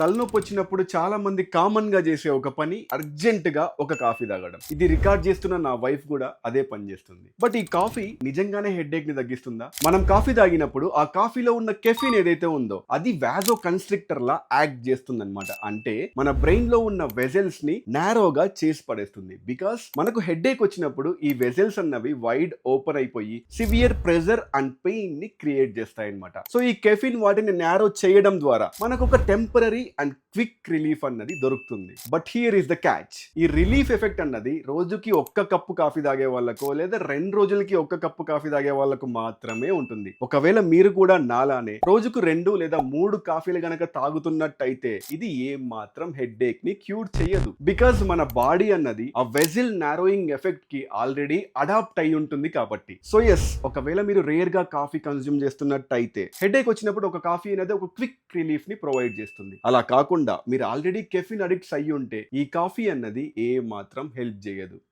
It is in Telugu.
తలనొప్పి వచ్చినప్పుడు చాలా మంది కామన్ గా చేసే ఒక పని అర్జెంట్ గా ఒక కాఫీ తాగడం. ఇది రికార్డ్ చేస్తున్న నా వైఫ్ కూడా అదే పని చేస్తుంది. బట్ ఈ కాఫీ నిజంగానే హెడేక్ ని తగ్గిస్తుందా? మనం కాఫీ తాగినప్పుడు ఆ కాఫీలో ఉన్న కెఫిన్ ఏదైతే ఉందో అది వాజో కన్స్ట్రిక్టర్ లా యాక్ట్ చేస్తుందన్నమాట. అంటే మన బ్రెయిన్ లో ఉన్న వెజల్స్ ని నారోగా చేసి పడేస్తుంది. బికాస్ మనకు హెడేక్ వచ్చినప్పుడు ఈ వెజల్స్ అన్నవి వైడ్ ఓపెన్ అయిపోయి సివియర్ ప్రెజర్ అండ్ పెయిన్ ని క్రియేట్ చేస్తాయి అన్నమాట. సో ఈ కెఫిన్ వాటిని నారో చేయడం ద్వారా మనకు ఒక టెంపరరీ అండ్ క్విక్ రిలీఫ్ అన్నది దొరుకుతుంది. But here is the catch. ఈ రిలీఫ్ ఎఫెక్ట్ అన్నది రోజుకి ఒక్క కప్పు కాఫీ తాగే వాళ్ళకో లేదా 2 రోజులకి ఒక్క కప్పు కాఫీ తాగే వాళ్ళకు మాత్రమే ఉంటుంది. ఒకవేళ మీరు కూడా నాలానే రోజుకు 2 లేదా 3 కాఫీలు గనక తాగుతున్నట్టయితే ఇది ఏం మాత్రం హెడేక్ ని క్యూర్ చేయదు. బికాజ్ మన బాడీ అన్నది ఆ వెజిల్ నారోయింగ్ ఎఫెక్ట్ కి ఆల్రెడీ అడాప్ట్ అయి ఉంటుంది కాబట్టి. సో ఎస్, ఒకవేళ మీరు రేర్ గా కాఫీ కన్స్యూమ్ చేస్తున్నట్టయితే హెడేక్ వచ్చినప్పుడు ఒక కాఫీ అనేది ఒక క్విక్ రిలీఫ్ ని ప్రొవైడ్ చేస్తుంది. అలా కాకుండా మీరు ఆల్రెడీ కెఫిన్ అడిక్ట్స్ అయ్యి ఉంటే ఈ కాఫీ అన్నది ఏ మాత్రం హెల్ప్ చేయదు.